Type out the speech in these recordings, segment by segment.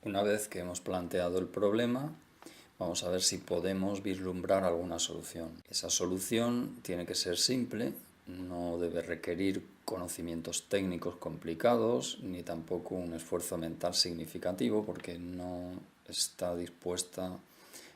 Una vez que hemos planteado el problema, vamos a ver si podemos vislumbrar alguna solución. Esa solución tiene que ser simple, no debe requerir conocimientos técnicos complicados, ni tampoco un esfuerzo mental significativo, porque no está dispuesta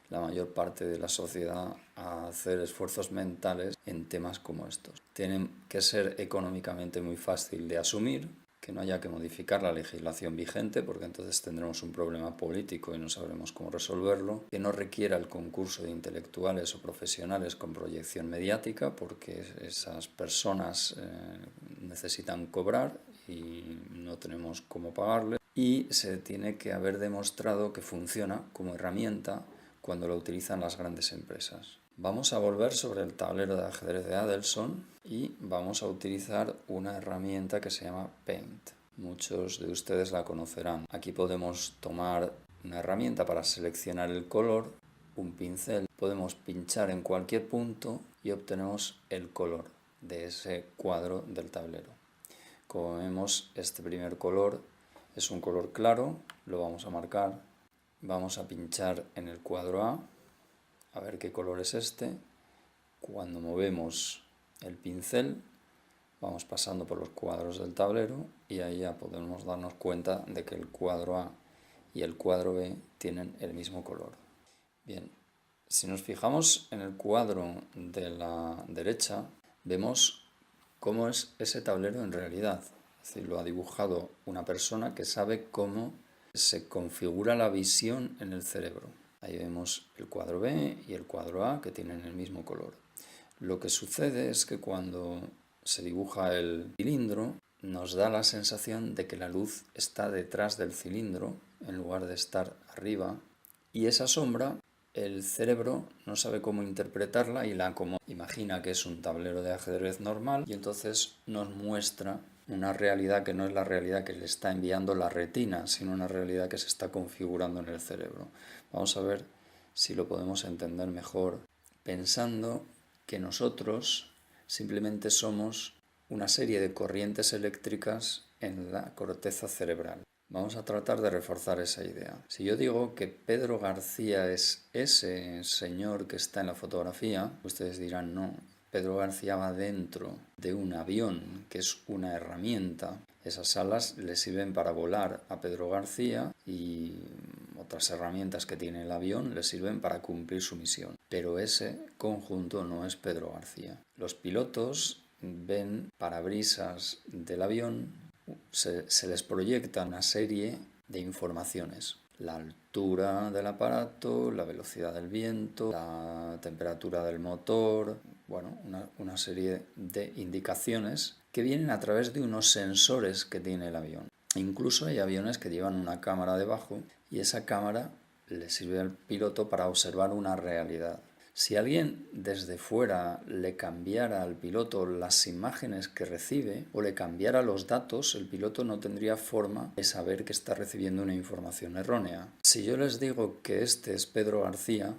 la mayor parte de la sociedad a hacer esfuerzos mentales en temas como estos. Tienen que ser económicamente muy fácil de asumir, que no haya que modificar la legislación vigente, porque entonces tendremos un problema político y no sabremos cómo resolverlo, que no requiera el concurso de intelectuales o profesionales con proyección mediática, porque esas personas necesitan cobrar y no tenemos cómo pagarles, y se tiene que haber demostrado que funciona como herramienta cuando lo utilizan las grandes empresas. Vamos a volver sobre el tablero de ajedrez de Adelson y vamos a utilizar una herramienta que se llama Paint. Muchos de ustedes la conocerán. Aquí podemos tomar una herramienta para seleccionar el color, un pincel. Podemos pinchar en cualquier punto y obtenemos el color de ese cuadro del tablero. Como vemos, este primer color es un color claro, lo vamos a marcar. Vamos a pinchar en el cuadro A ver qué color es este. Cuando movemos el pincel, vamos pasando por los cuadros del tablero y ahí ya podemos darnos cuenta de que el cuadro A y el cuadro B tienen el mismo color. Bien, si nos fijamos en el cuadro de la derecha, vemos cómo es ese tablero en realidad. Es decir, lo ha dibujado una persona que sabe cómo se configura la visión en el cerebro. Ahí vemos el cuadro B y el cuadro A que tienen el mismo color. Lo que sucede es que cuando se dibuja el cilindro, nos da la sensación de que la luz está detrás del cilindro en lugar de estar arriba, y esa sombra el cerebro no sabe cómo interpretarla y la como imagina que es un tablero de ajedrez normal, y entonces nos muestra una realidad que no es la realidad que le está enviando la retina, sino una realidad que se está configurando en el cerebro. Vamos a ver si lo podemos entender mejor pensando que nosotros simplemente somos una serie de corrientes eléctricas en la corteza cerebral. Vamos a tratar de reforzar esa idea. Si yo digo que Pedro García es ese señor que está en la fotografía, ustedes dirán no. Pedro García va dentro de un avión, que es una herramienta. Esas alas le sirven para volar a Pedro García y otras herramientas que tiene el avión le sirven para cumplir su misión. Pero ese conjunto no es Pedro García. Los pilotos ven parabrisas del avión, se les proyecta una serie de informaciones. La altura del aparato, la velocidad del viento, la temperatura del motor, bueno, una serie de indicaciones que vienen a través de unos sensores que tiene el avión. Incluso hay aviones que llevan una cámara debajo y esa cámara le sirve al piloto para observar una realidad. Si alguien desde fuera le cambiara al piloto las imágenes que recibe o le cambiara los datos, el piloto no tendría forma de saber que está recibiendo una información errónea. Si yo les digo que este es Pedro García,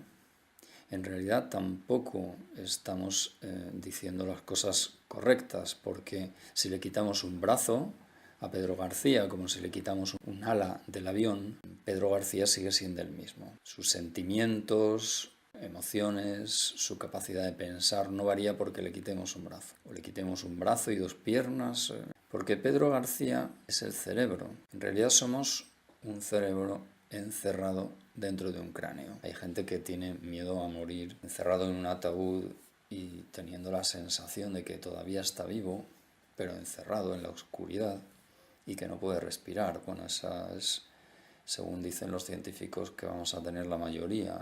en realidad tampoco estamos diciendo las cosas correctas, porque si le quitamos un brazo a Pedro García, como si le quitamos un ala del avión, Pedro García sigue siendo el mismo. Sus sentimientos, emociones, su capacidad de pensar no varía porque le quitemos un brazo. O le quitemos un brazo y dos piernas, porque Pedro García es el cerebro. En realidad somos un cerebro encerrado dentro de un cráneo. Hay gente que tiene miedo a morir encerrado en un ataúd y teniendo la sensación de que todavía está vivo, pero encerrado en la oscuridad y que no puede respirar. Bueno, esa es, según dicen los científicos, que vamos a tener la mayoría.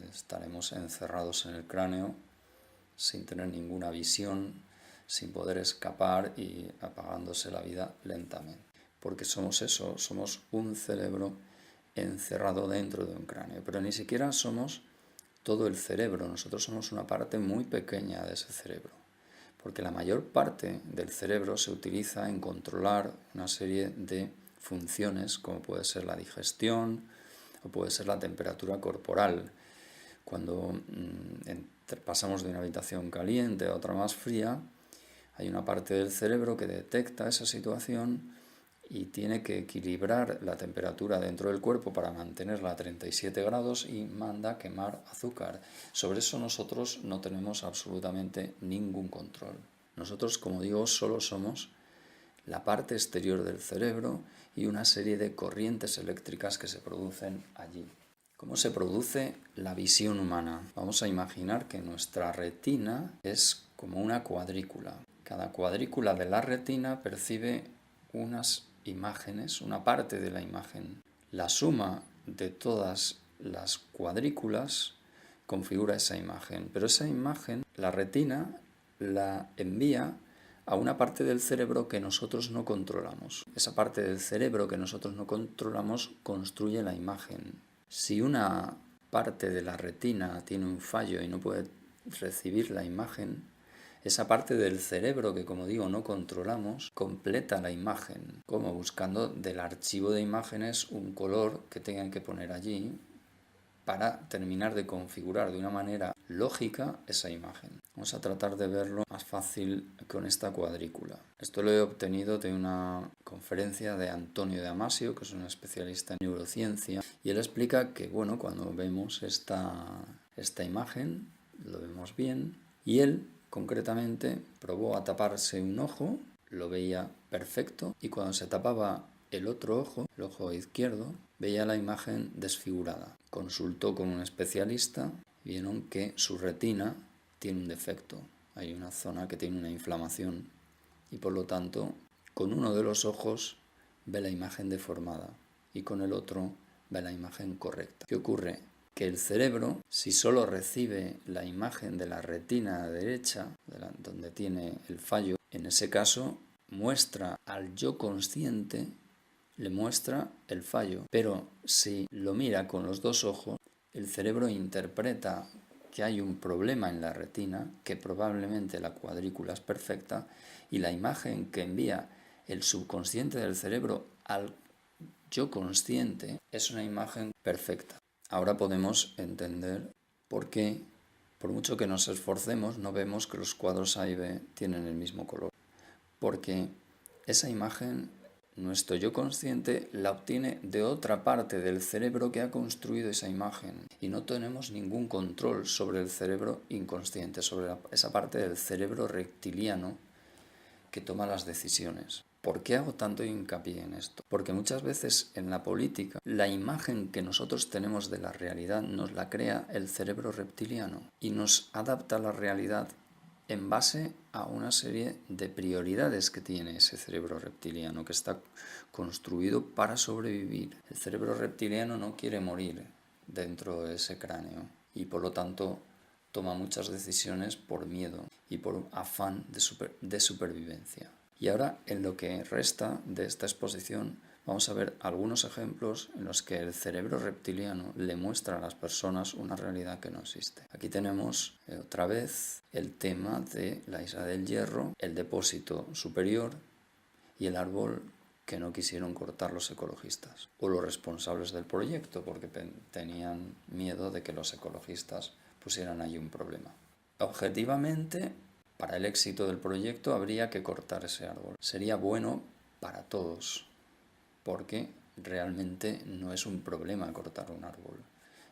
Estaremos encerrados en el cráneo sin tener ninguna visión, sin poder escapar y apagándose la vida lentamente. Porque somos eso, somos un cerebro encerrado dentro de un cráneo, pero ni siquiera somos todo el cerebro, nosotros somos una parte muy pequeña de ese cerebro, porque la mayor parte del cerebro se utiliza en controlar una serie de funciones, como puede ser la digestión o puede ser la temperatura corporal. Cuando pasamos de una habitación caliente a otra más fría, hay una parte del cerebro que detecta esa situación y tiene que equilibrar la temperatura dentro del cuerpo para mantenerla a 37 grados y manda quemar azúcar. Sobre eso nosotros no tenemos absolutamente ningún control. Nosotros, como digo, solo somos la parte exterior del cerebro y una serie de corrientes eléctricas que se producen allí. ¿Cómo se produce la visión humana? Vamos a imaginar que nuestra retina es como una cuadrícula. Cada cuadrícula de la retina percibe unas imágenes, una parte de la imagen. La suma de todas las cuadrículas configura esa imagen, pero esa imagen, la retina la envía a una parte del cerebro que nosotros no controlamos. Esa parte del cerebro que nosotros no controlamos construye la imagen. Si una parte de la retina tiene un fallo y no puede recibir la imagen, esa parte del cerebro que, como digo, no controlamos, completa la imagen, como buscando del archivo de imágenes un color que tengan que poner allí para terminar de configurar de una manera lógica esa imagen. Vamos a tratar de verlo más fácil con esta cuadrícula. Esto lo he obtenido de una conferencia de Antonio Damasio, que es un especialista en neurociencia, y él explica que, bueno, cuando vemos esta imagen, lo vemos bien, y él concretamente probó a taparse un ojo, lo veía perfecto, y cuando se tapaba el otro ojo, el ojo izquierdo, veía la imagen desfigurada. Consultó con un especialista, vieron que su retina tiene un defecto. Hay una zona que tiene una inflamación y por lo tanto con uno de los ojos ve la imagen deformada y con el otro ve la imagen correcta. ¿Qué ocurre? Que el cerebro, si solo recibe la imagen de la retina derecha, donde tiene el fallo, en ese caso muestra al yo consciente, le muestra el fallo. Pero si lo mira con los dos ojos, el cerebro interpreta que hay un problema en la retina, que probablemente la cuadrícula es perfecta, y la imagen que envía el subconsciente del cerebro al yo consciente es una imagen perfecta. Ahora podemos entender por qué, por mucho que nos esforcemos, no vemos que los cuadros A y B tienen el mismo color. Porque esa imagen, nuestro yo consciente la obtiene de otra parte del cerebro que ha construido esa imagen y no tenemos ningún control sobre el cerebro inconsciente, sobre esa parte del cerebro reptiliano que toma las decisiones. ¿Por qué hago tanto hincapié en esto? Porque muchas veces en la política la imagen que nosotros tenemos de la realidad nos la crea el cerebro reptiliano y nos adapta a la realidad en base a una serie de prioridades que tiene ese cerebro reptiliano, que está construido para sobrevivir. El cerebro reptiliano no quiere morir dentro de ese cráneo y por lo tanto toma muchas decisiones por miedo y por afán de supervivencia. Y ahora, en lo que resta de esta exposición, vamos a ver algunos ejemplos en los que el cerebro reptiliano le muestra a las personas una realidad que no existe. Aquí tenemos otra vez el tema de la Isla del Hierro, el depósito superior y el árbol que no quisieron cortar los ecologistas o los responsables del proyecto porque tenían miedo de que los ecologistas pusieran ahí un problema. Objetivamente, para el éxito del proyecto habría que cortar ese árbol. Sería bueno para todos, porque realmente no es un problema cortar un árbol.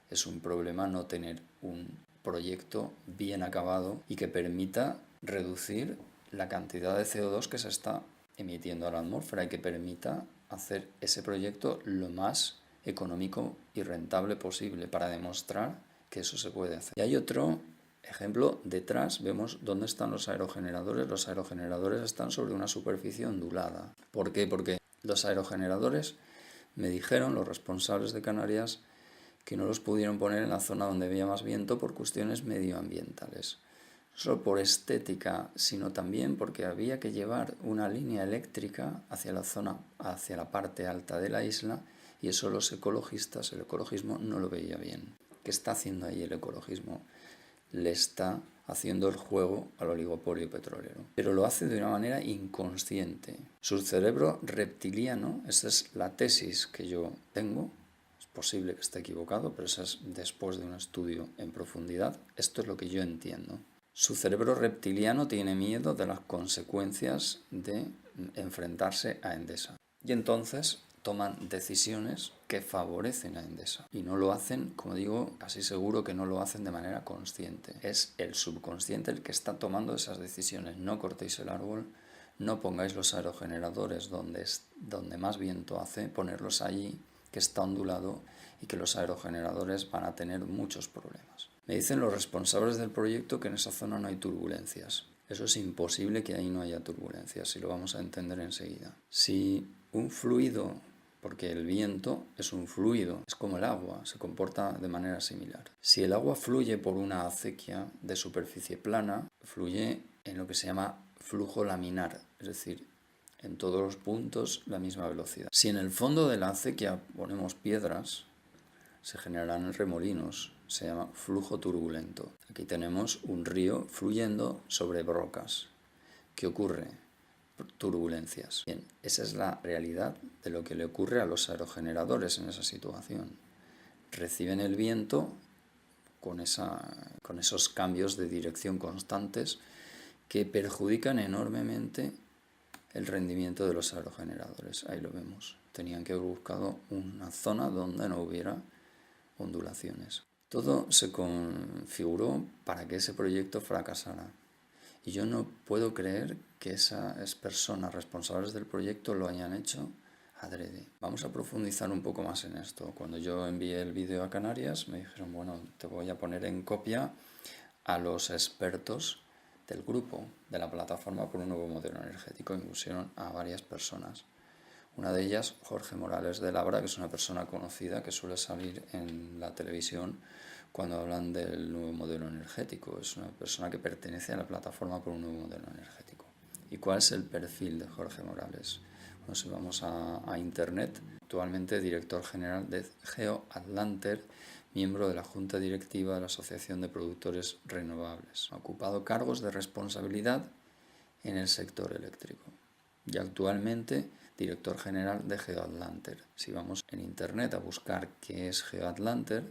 Es un problema no tener un proyecto bien acabado y que permita reducir la cantidad de CO2 que se está emitiendo a la atmósfera y que permita hacer ese proyecto lo más económico y rentable posible para demostrar que eso se puede hacer. Y hay otro ejemplo, detrás vemos dónde están los aerogeneradores. Los aerogeneradores están sobre una superficie ondulada. ¿Por qué? Porque los aerogeneradores me dijeron, los responsables de Canarias, que no los pudieron poner en la zona donde había más viento por cuestiones medioambientales. No solo por estética, sino también porque había que llevar una línea eléctrica hacia la zona, hacia la parte alta de la isla, y eso los ecologistas, el ecologismo, no lo veía bien. ¿Qué está haciendo ahí el ecologismo? Le está haciendo el juego al oligopolio petrolero. Pero lo hace de una manera inconsciente. Su cerebro reptiliano, esa es la tesis que yo tengo, es posible que esté equivocado, pero eso es después de un estudio en profundidad, esto es lo que yo entiendo. Su cerebro reptiliano tiene miedo de las consecuencias de enfrentarse a Endesa. Y entonces toman decisiones que favorecen a Endesa. Y no lo hacen, como digo, casi seguro que no lo hacen de manera consciente. Es el subconsciente el que está tomando esas decisiones. No cortéis el árbol, no pongáis los aerogeneradores donde más viento hace, ponerlos allí, que está ondulado y que los aerogeneradores van a tener muchos problemas. Me dicen los responsables del proyecto que en esa zona no hay turbulencias. Eso es imposible que ahí no haya turbulencias, y lo vamos a entender enseguida. Si un fluido, porque el viento es un fluido, es como el agua, se comporta de manera similar. Si el agua fluye por una acequia de superficie plana, fluye en lo que se llama flujo laminar, es decir, en todos los puntos la misma velocidad. Si en el fondo de la acequia ponemos piedras, se generarán remolinos, se llama flujo turbulento. Aquí tenemos un río fluyendo sobre rocas. ¿Qué ocurre? Turbulencias. Bien, esa es la realidad de lo que le ocurre a los aerogeneradores en esa situación. Reciben el viento con esos cambios de dirección constantes que perjudican enormemente el rendimiento de los aerogeneradores. Ahí lo vemos. Tenían que haber buscado una zona donde no hubiera ondulaciones. Todo se configuró para que ese proyecto fracasara. Y yo no puedo creer que esas personas responsables del proyecto lo hayan hecho adrede. Vamos a profundizar un poco más en esto. Cuando yo envié el vídeo a Canarias, me dijeron, bueno, te voy a poner en copia a los expertos del grupo, de la plataforma por un nuevo modelo energético, y me pusieron a varias personas. Una de ellas, Jorge Morales de Labra, que es una persona conocida que suele salir en la televisión cuando hablan del nuevo modelo energético. Es una persona que pertenece a la plataforma por un nuevo modelo energético. ¿Y cuál es el perfil de Jorge Morales? Bueno, si vamos a internet, actualmente director general de GeoAtlanter, miembro de la Junta Directiva de la Asociación de Productores Renovables. Ha ocupado cargos de responsabilidad en el sector eléctrico. Y actualmente director general de GeoAtlanter. Si vamos en internet a buscar qué es GeoAtlanter,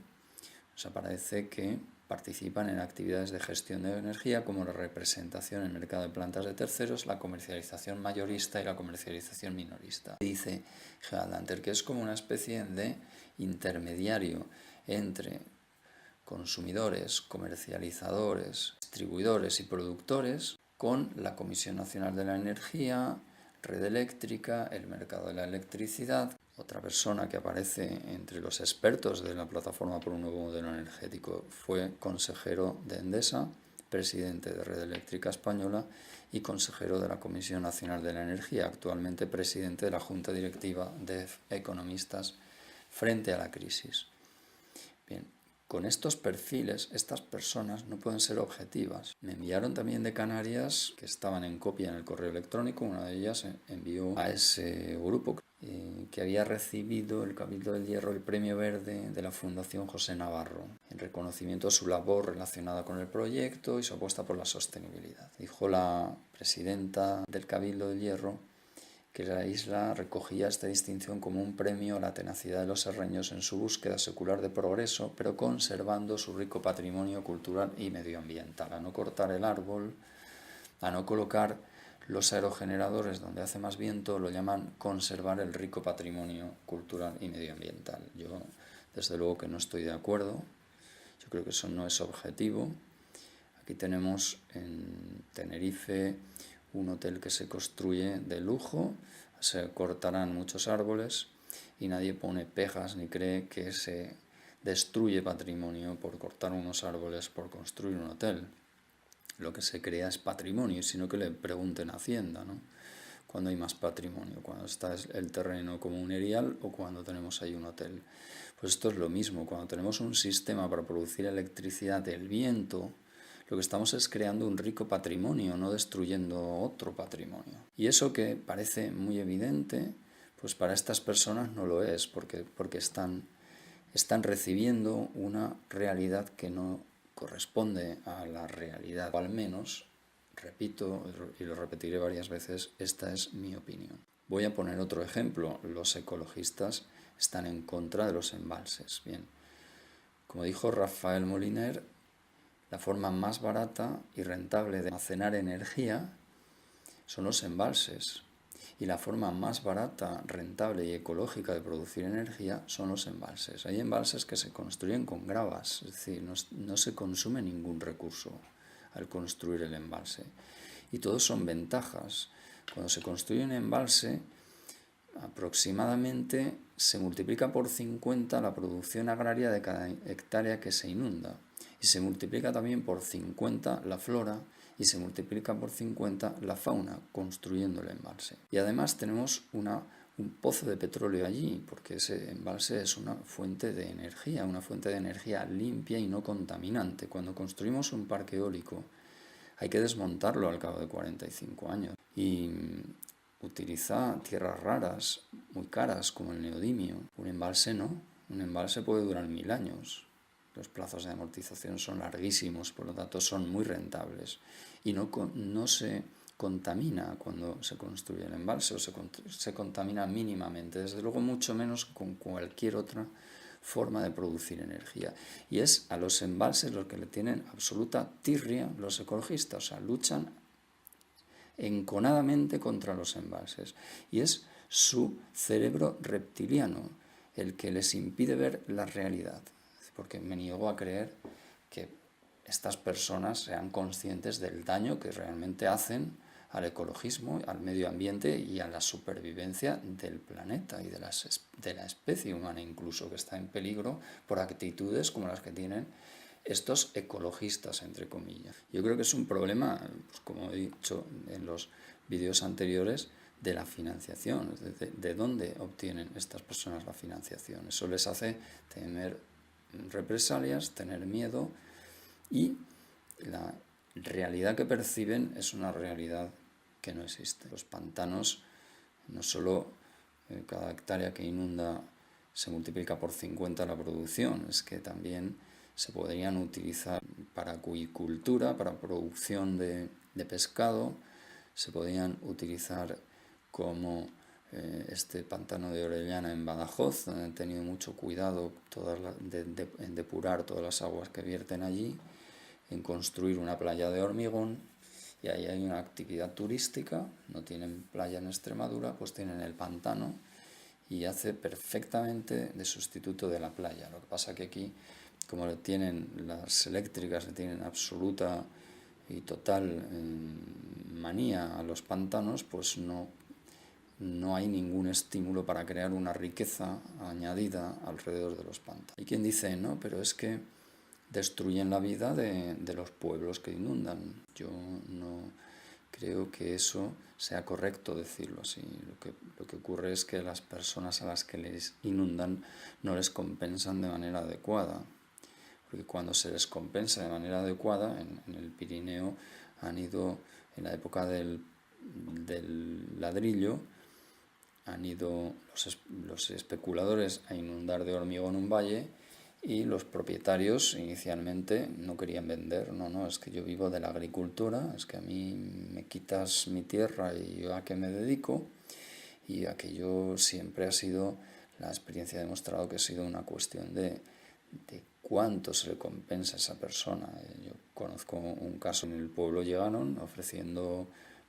nos aparece que participan en actividades de gestión de energía como la representación en el mercado de plantas de terceros, la comercialización mayorista y la comercialización minorista. Dice GeoAtlanter que es como una especie de intermediario entre consumidores, comercializadores, distribuidores y productores con la Comisión Nacional de la Energía, Red Eléctrica, el mercado de la electricidad. Otra persona que aparece entre los expertos de la plataforma por un nuevo modelo energético fue consejero de Endesa, presidente de Red Eléctrica Española y consejero de la Comisión Nacional de la Energía, actualmente presidente de la Junta Directiva de Economistas frente a la crisis. Bien, con estos perfiles, estas personas no pueden ser objetivas. Me enviaron también de Canarias, que estaban en copia en el correo electrónico, una de ellas envió a ese grupo que había recibido el Cabildo del Hierro el Premio Verde de la Fundación José Navarro, en reconocimiento a su labor relacionada con el proyecto y su apuesta por la sostenibilidad. Dijo la presidenta del Cabildo del Hierro que la isla recogía esta distinción como un premio a la tenacidad de los serreños en su búsqueda secular de progreso, pero conservando su rico patrimonio cultural y medioambiental, a no cortar el árbol, a no colocar los aerogeneradores donde hace más viento, lo llaman conservar el rico patrimonio cultural y medioambiental. Yo, desde luego que no estoy de acuerdo, yo creo que eso no es objetivo. Aquí tenemos en Tenerife un hotel que se construye de lujo, se cortarán muchos árboles y nadie pone pegas ni cree que se destruye patrimonio por cortar unos árboles, por construir un hotel. Lo que se crea es patrimonio, sino que le pregunten a Hacienda, ¿no? Cuando hay más patrimonio, cuando está el terreno como un erial o cuando tenemos ahí un hotel. Pues esto es lo mismo, cuando tenemos un sistema para producir electricidad del viento, lo que estamos es creando un rico patrimonio, no destruyendo otro patrimonio. Y eso que parece muy evidente, pues para estas personas no lo es, porque están recibiendo una realidad que no corresponde a la realidad, o al menos, repito y lo repetiré varias veces, esta es mi opinión. Voy a poner otro ejemplo. Los ecologistas están en contra de los embalses. Bien, como dijo Rafael Moliner, la forma más barata y rentable de almacenar energía son los embalses. Y la forma más barata, rentable y ecológica de producir energía son los embalses. Hay embalses que se construyen con gravas, es decir, no se consume ningún recurso al construir el embalse. Y todos son ventajas. Cuando se construye un embalse, aproximadamente se multiplica por 50 la producción agraria de cada hectárea que se inunda. Y se multiplica también por 50 la flora y se multiplica por 50 la fauna construyendo el embalse. Y además tenemos un pozo de petróleo allí, porque ese embalse es una fuente de energía limpia y no contaminante. Cuando construimos un parque eólico hay que desmontarlo al cabo de 45 años y utiliza tierras raras, muy caras, como el neodimio. Un embalse no, un embalse puede durar 1000 años. Los plazos de amortización son larguísimos, por lo tanto son muy rentables. Y no se contamina cuando se construye el embalse, o se contamina mínimamente, desde luego mucho menos con cualquier otra forma de producir energía. Y es a los embalses los que le tienen absoluta tirria los ecologistas, o sea, luchan enconadamente contra los embalses. Y es su cerebro reptiliano el que les impide ver la realidad, porque me niego a creer que estas personas sean conscientes del daño que realmente hacen al ecologismo, al medio ambiente y a la supervivencia del planeta y de la especie humana incluso, que está en peligro por actitudes como las que tienen estos ecologistas, entre comillas. Yo creo que es un problema, pues, como he dicho en los vídeos anteriores, de la financiación, de dónde obtienen estas personas la financiación. Eso les hace temer represalias, tener miedo, y la realidad que perciben es una realidad que no existe. Los pantanos, no solo cada hectárea que inunda se multiplica por 50 la producción, es que también se podrían utilizar para acuicultura, para producción de pescado, se podrían utilizar como este pantano de Orellana en Badajoz, donde han tenido mucho cuidado en depurar todas las aguas que vierten allí, en construir una playa de hormigón, y ahí hay una actividad turística. No tienen playa en Extremadura, pues tienen el pantano y hace perfectamente de sustituto de la playa. Lo que pasa que aquí, como tienen las eléctricas, le tienen absoluta y total manía a los pantanos, pues no hay ningún estímulo para crear una riqueza añadida alrededor de los pantanos. Hay quien dice, no, pero es que destruyen la vida de los pueblos que inundan. Yo no creo que eso sea correcto decirlo así. Lo que ocurre es que las personas a las que les inundan no les compensan de manera adecuada. Porque cuando se les compensa de manera adecuada, en el Pirineo han ido, en la época del ladrillo, han ido los especuladores a inundar de hormigón un valle, y los propietarios inicialmente no querían vender. No, es que yo vivo de la agricultura, es que a mí me quitas mi tierra y yo a qué me dedico, y aquello siempre ha sido, la experiencia ha demostrado que ha sido una cuestión de cuánto se le compensa a esa persona. Yo conozco un caso en el pueblo, llegaron ofreciendo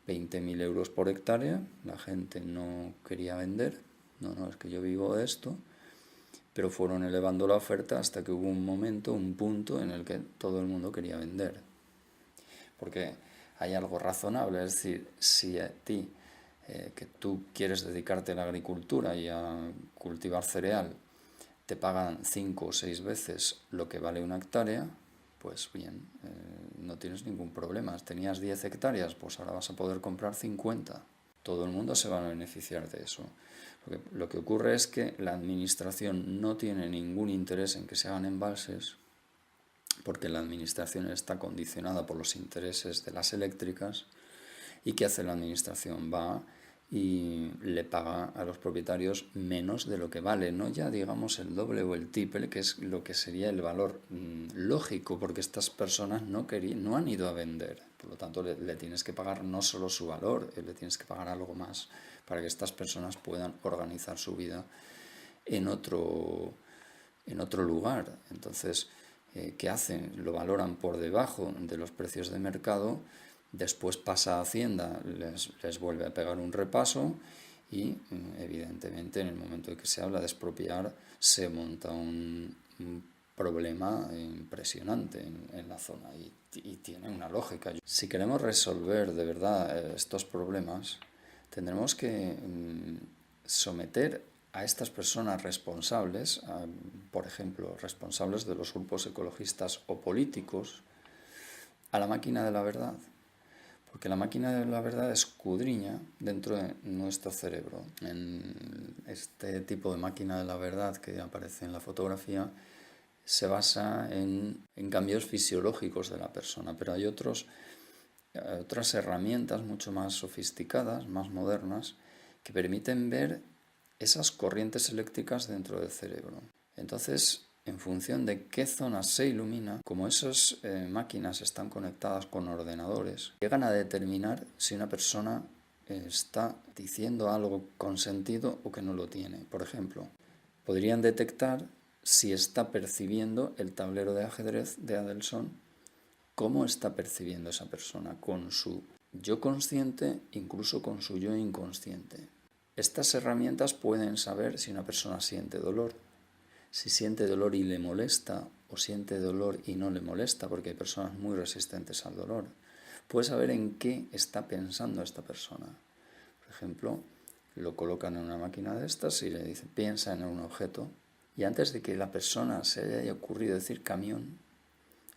20.000 euros por hectárea, la gente no quería vender, no, es que yo vivo de esto, pero fueron elevando la oferta hasta que hubo un punto en el que todo el mundo quería vender. Porque hay algo razonable, es decir, si a ti, que tú quieres dedicarte a la agricultura y a cultivar cereal, te pagan 5 o 6 veces lo que vale una hectárea, pues bien, no tienes ningún problema. Tenías 10 hectáreas, pues ahora vas a poder comprar 50. Todo el mundo se va a beneficiar de eso. Lo que ocurre es que la administración no tiene ningún interés en que se hagan embalses, porque la administración está condicionada por los intereses de las eléctricas. ¿Y qué hace la administración? Va y le paga a los propietarios menos de lo que vale, no ya digamos el doble o el triple, que es lo que sería el valor lógico, porque estas personas no han ido a vender. Por lo tanto, le tienes que pagar no solo su valor, le tienes que pagar algo más para que estas personas puedan organizar su vida en otro lugar. Entonces, ¿qué hacen? Lo valoran por debajo de los precios de mercado, Después pasa a Hacienda, les vuelve a pegar un repaso y evidentemente en el momento en que se habla de expropiar se monta un problema impresionante en la zona y tiene una lógica. Si queremos resolver de verdad estos problemas, tendremos que someter a estas personas responsables, por ejemplo, responsables de los grupos ecologistas o políticos, a la máquina de la verdad. Porque la máquina de la verdad escudriña dentro de nuestro cerebro. En este tipo de máquina de la verdad que aparece en la fotografía se basa en cambios fisiológicos de la persona, pero hay otras herramientas mucho más sofisticadas, más modernas, que permiten ver esas corrientes eléctricas dentro del cerebro. Entonces, en función de qué zona se ilumina, como esas máquinas están conectadas con ordenadores, llegan a determinar si una persona está diciendo algo con sentido o que no lo tiene. Por ejemplo, podrían detectar si está percibiendo el tablero de ajedrez de Adelson, cómo está percibiendo esa persona, con su yo consciente, incluso con su yo inconsciente. Estas herramientas pueden saber si una persona siente dolor, si siente dolor y le molesta, o siente dolor y no le molesta, porque hay personas muy resistentes al dolor. Puede saber en qué está pensando esta persona. Por ejemplo, lo colocan en una máquina de estas y le dicen, piensa en un objeto, y antes de que la persona se le haya ocurrido decir camión,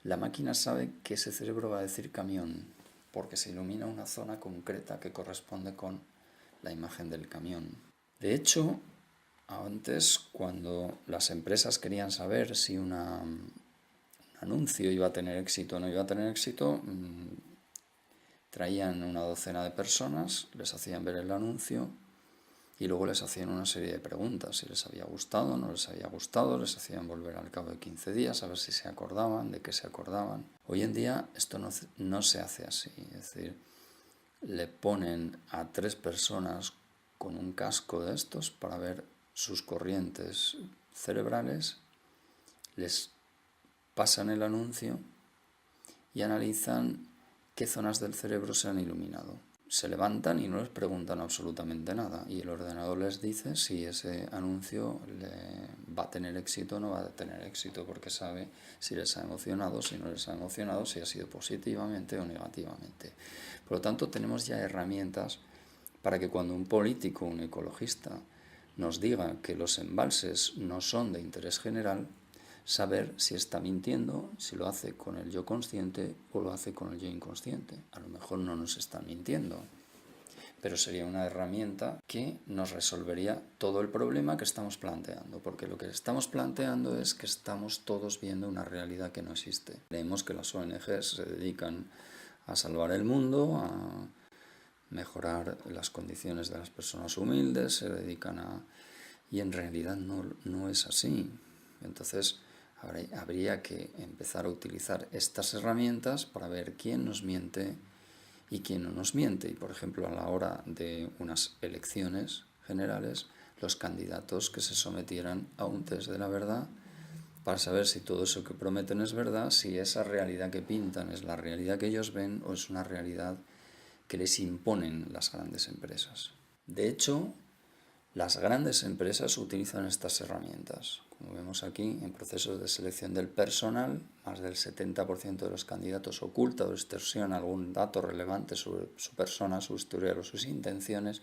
la máquina sabe que ese cerebro va a decir camión, porque se ilumina una zona concreta que corresponde con la imagen del camión. De hecho, antes, cuando las empresas querían saber si un anuncio iba a tener éxito o no iba a tener éxito, traían una docena de personas, les hacían ver el anuncio y luego les hacían una serie de preguntas, si les había gustado o no les había gustado, les hacían volver al cabo de 15 días a ver si se acordaban, de qué se acordaban. Hoy en día esto no se hace así, es decir, le ponen a 3 personas con un casco de estos para ver sus corrientes cerebrales, les pasan el anuncio y analizan qué zonas del cerebro se han iluminado. Se levantan y no les preguntan absolutamente nada y el ordenador les dice si ese anuncio va a tener éxito o no va a tener éxito, porque sabe si les ha emocionado, si no les ha emocionado, si ha sido positivamente o negativamente. Por lo tanto, tenemos ya herramientas para que cuando un político, un ecologista, nos diga que los embalses no son de interés general, saber si está mintiendo, si lo hace con el yo consciente o lo hace con el yo inconsciente. A lo mejor no nos están mintiendo, pero sería una herramienta que nos resolvería todo el problema que estamos planteando, porque lo que estamos planteando es que estamos todos viendo una realidad que no existe. Creemos que las ONGs se dedican a salvar el mundo, a mejorar las condiciones de las personas humildes, se dedican a... y en realidad no es así. Entonces habría que empezar a utilizar estas herramientas para ver quién nos miente y quién no nos miente. Y por ejemplo, a la hora de unas elecciones generales, los candidatos que se sometieran a un test de la verdad para saber si todo eso que prometen es verdad, si esa realidad que pintan es la realidad que ellos ven o es una realidad que les imponen las grandes empresas. De hecho, las grandes empresas utilizan estas herramientas. Como vemos aquí, en procesos de selección del personal, más del 70% de los candidatos oculta o distorsiona algún dato relevante sobre su persona, su historial o sus intenciones,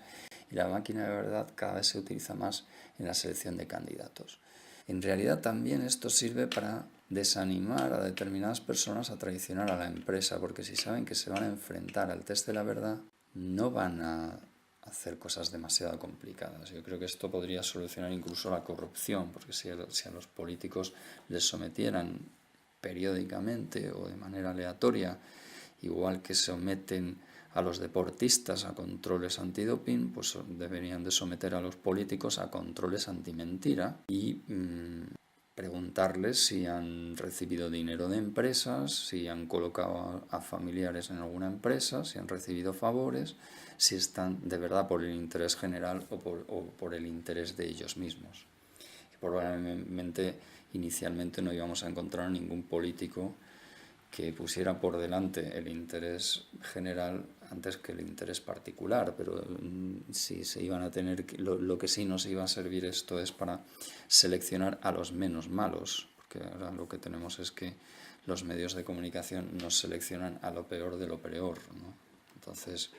y la máquina de verdad cada vez se utiliza más en la selección de candidatos. En realidad también esto sirve para desanimar a determinadas personas a traicionar a la empresa, porque si saben que se van a enfrentar al test de la verdad, no van a hacer cosas demasiado complicadas. Yo creo que esto podría solucionar incluso la corrupción, porque si a los políticos les sometieran periódicamente o de manera aleatoria, igual que someten a los deportistas a controles antidoping, pues deberían de someter a los políticos a controles antimentira y preguntarles si han recibido dinero de empresas, si han colocado a familiares en alguna empresa, si han recibido favores, si están de verdad por el interés general o por el interés de ellos mismos. Y probablemente inicialmente no íbamos a encontrar ningún político que pusiera por delante el interés general antes que el interés particular, pero si se iban a tener lo que sí nos iba a servir esto es para seleccionar a los menos malos, porque ahora lo que tenemos es que los medios de comunicación nos seleccionan a lo peor de lo peor, ¿no? Entonces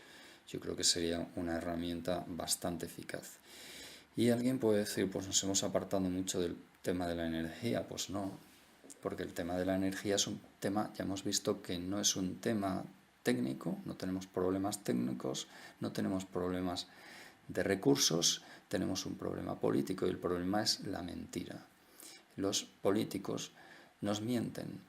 yo creo que sería una herramienta bastante eficaz. Y alguien puede decir, pues nos hemos apartado mucho del tema de la energía. Pues no, porque el tema de la energía es un tema, ya hemos visto que no es un tema técnico, no tenemos problemas técnicos, no tenemos problemas de recursos, tenemos un problema político y el problema es la mentira. Los políticos nos mienten,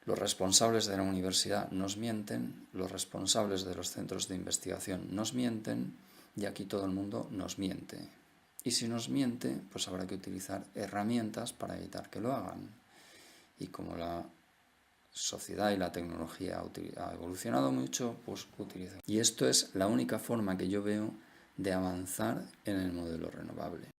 los responsables de la universidad nos mienten, los responsables de los centros de investigación nos mienten y aquí todo el mundo nos miente. Y si nos miente, pues habrá que utilizar herramientas para evitar que lo hagan. Y como la sociedad y la tecnología ha evolucionado mucho, pues utilizan. Y esto es la única forma que yo veo de avanzar en el modelo renovable.